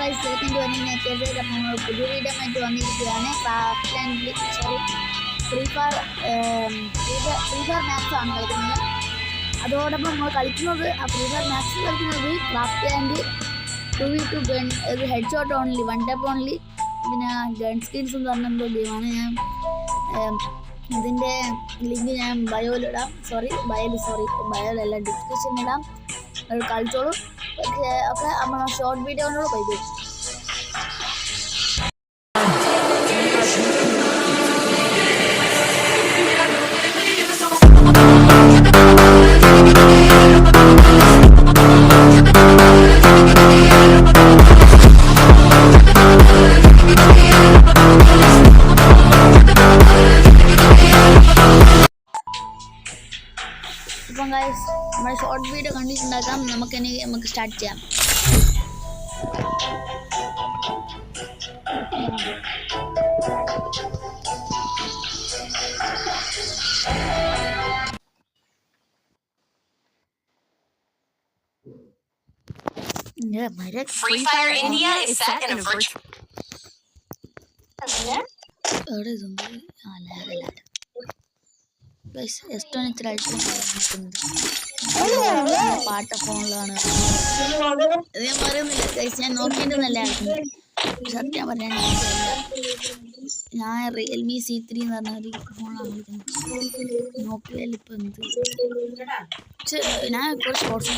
Guys welcome to അനി നെറ്റേഴ്സ്. അപ്പോൾ നമ്മൾ പുതിയ വീഡിയോ ആയിട്ട് വന്നിരിക്കുകയാണ്. ഫ്രീ ഫയർ മാക്സ് ആണ് കളിക്കുന്നത്. അതോടൊപ്പം നമ്മൾ കളിക്കുന്നത് ഫ്രീ ഫയർ മാക്സ് കളിക്കുന്നത് ക്രാഫ്റ്റ് ആൻഡ് 2v2 ഗൺ, ഇത് head shot only, one tap only. പിന്നെ ഗൺ സ്കിൻസ് എന്ന് പറഞ്ഞ എന്തോ ഗെയിമാണ്. ഞാൻ ഇതിൻ്റെ ലിങ്ക് ഞാൻ ബയോയിലിടാം. ബയോയിലല്ല, ഡിസ്ക്രിപ്ഷനിലിടാം. അത് കളിച്ചോളൂ. ഒക്കെ നമ്മൾ ഷോർട്ട് വീഡിയോയിലൂടെ പോയി. അപ്പം ഗൈസ് നമ്മുടെ ഷോർട്ട് വീഡിയോ കണ്ടിട്ടുണ്ടാക്കാം. നമുക്ക് സ്റ്റാർട്ട് ചെയ്യാം. Free Fire India is set in a virtual. പാട്ട ഫോണിലാണ് ഞാൻ പറയുന്നില്ല ഗൈസ്, ഞാൻ നോക്കിയിട്ടൊന്നല്ല സത്യം പറയാൻ. ഞാൻ റിയൽമി C3 എന്ന് പറഞ്ഞ ഒരു ഫോണാണ് വിളിക്കുന്നത്. നോക്കിയാൽ ഇപ്പൊ എന്ത് ഞാൻ കുറച്ച് സ്പോർട്സ്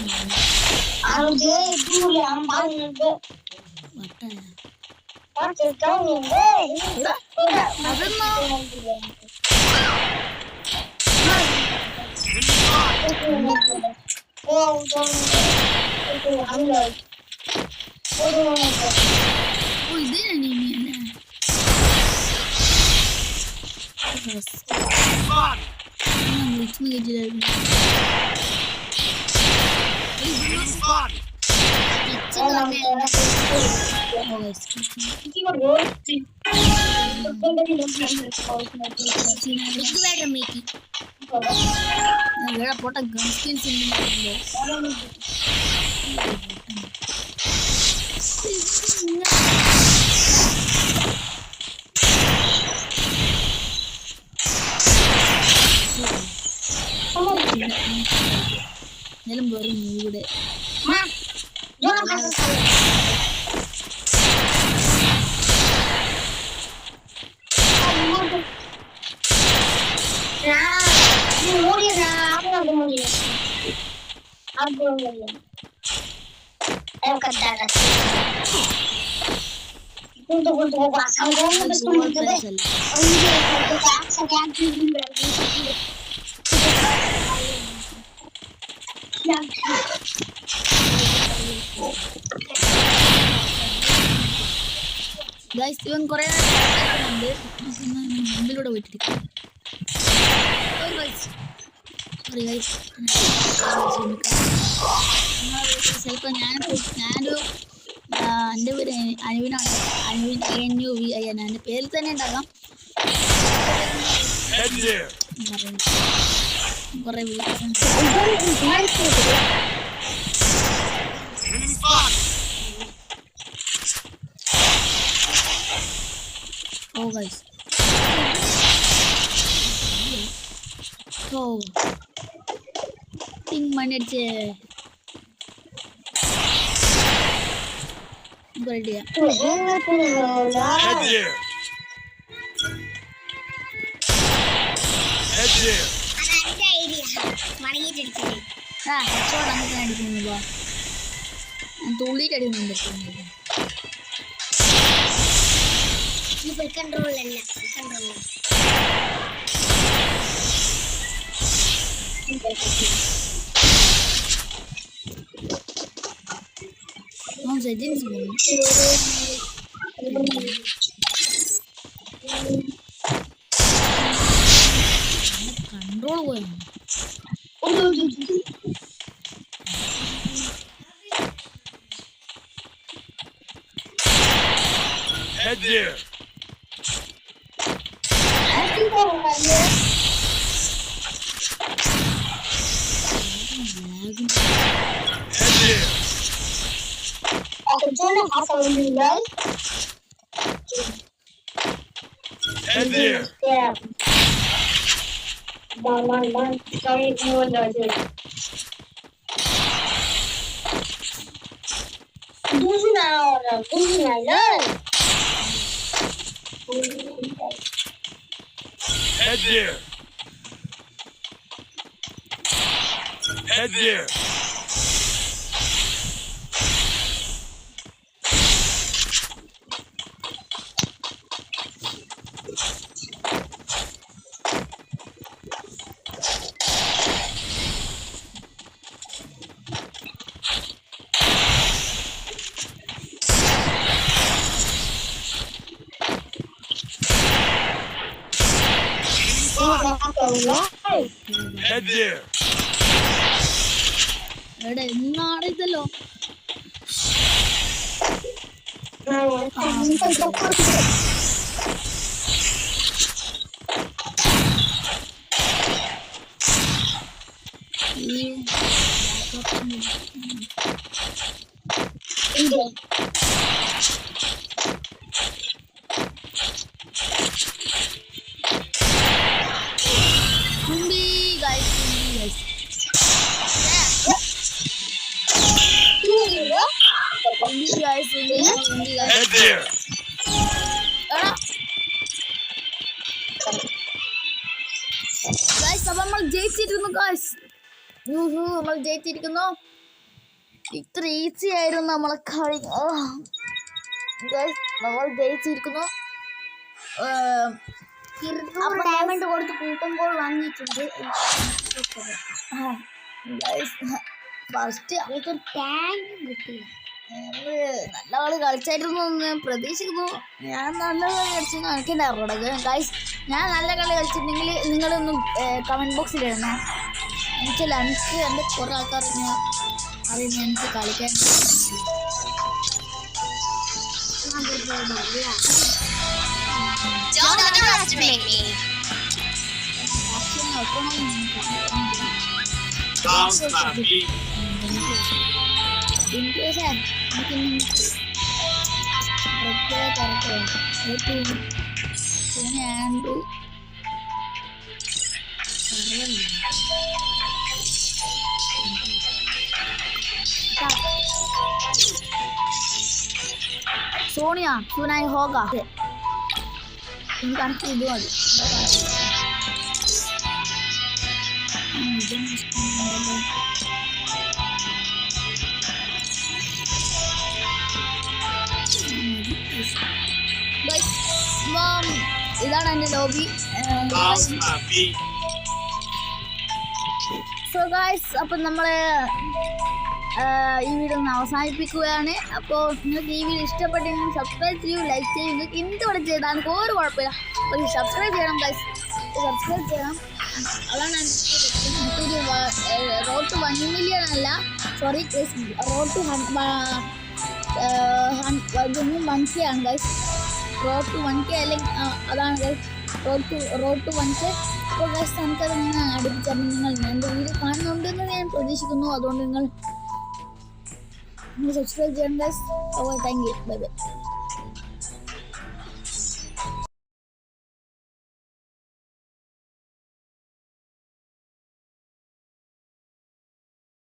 പോട്ട ഗൺ സ്കിൻസ് എന്നാലും വെറും മൂടെ ഗൈസ് ഇവൻ കുറെ മുമ്പിലൂടെ പോയിട്ടിരിക്കും. ചിലപ്പോൾ ഞാനൊരു എൻ്റെ പേര് അനുവിനാണ്. അനുവിൻ ANUV എൻ്റെ പേരിൽ തന്നെ ഉണ്ടാകാം. കുറെ guys. Ping mana je? Berdia. Control settings control head there. Head there. Yeah. One. Sorry, no one does it. Head there. Head there. Head there. എടാ എന്നാണ് ഇതല്ലോ Head there. നമ്മൾ ജയിച്ചിരിക്കുന്നു ഗൈസ്. നമ്മൾ ജയിച്ചിരിക്കുന്നു. ഇത്ര ഈസി ആയിരുന്നു നമ്മളെ കളി. നമ്മൾ ജയിച്ചിരിക്കുന്നു. ഡയമണ്ട് കൊടുത്ത് കൂട്ടുമ്പോൾ വാങ്ങിയിട്ടുണ്ട്. ഫസ്റ്റ് ടാങ്ക് കിട്ടി. നല്ല കളി കളിച്ചായിരുന്നു എന്ന് പ്രതീക്ഷിക്കുന്നു. ഞാൻ നല്ല കളി കളിച്ചെന്ന് എനിക്കുണ്ടായിരുന്നു ഗൈസ്. ഞാൻ നല്ല കളി കളിച്ചിട്ടുണ്ടെങ്കിൽ നിങ്ങളൊന്നും കമൻറ്റ് ബോക്സിൽ ഇടണം. എനിക്കല്ല, എനിക്ക് എൻ്റെ കുറേ ആൾക്കാർ അറിയുന്ന എനിക്ക് കളിക്കാൻ. Don't underestimate me. Bounce my feet. ആൻഡ്രൂ സോണിയ സുനായി ഹോഗ കണക്ക് ഇത് മതി. ഇതാണ് എൻ്റെ lobby. Bounce my feet. So guys, അപ്പം നമ്മൾ ഈ വീഡിയോ ഒന്ന് അവസാനിപ്പിക്കുകയാണ്. അപ്പോൾ നിങ്ങൾക്ക് ഈ വീഡിയോ ഇഷ്ടപ്പെട്ടെങ്കിൽ സബ്സ്ക്രൈബ് ചെയ്യൂ, ലൈക്ക് ചെയ്യൂ. നിങ്ങൾക്ക് എന്തുകൂടെ ചെയ്താൽ എനിക്ക് ഒരു കുഴപ്പമില്ല. അപ്പോൾ സബ്സ്ക്രൈബ് ചെയ്യണം ഗൈസ്, സബ്സ്ക്രൈബ് ചെയ്യണം. അതാണ് എനിക്കൊരു റോഡ് ടു 1 million അല്ല, സോറി റോഡ് ടു 1K ആണ് ഗൈസ്. റോഡ് ടു 1K അല്ലെങ്കിൽ അതാണ് ഗൈസ് റോഡ് ടു 1K. അപ്പോൾ ഗൈസ് നമുക്കത് ഇങ്ങനെ അടുപ്പിച്ചാൽ നിങ്ങൾ എൻ്റെ വീഡിയോ കാണുന്നുണ്ടെന്ന് ഞാൻ പ്രതീക്ഷിക്കുന്നു. അതുകൊണ്ട് നിങ്ങൾ സബ്സ്ക്രൈബ് ചെയ്യണം ഗൈസ്. അപ്പോൾ താങ്ക് യു, ബൈ ബൈ.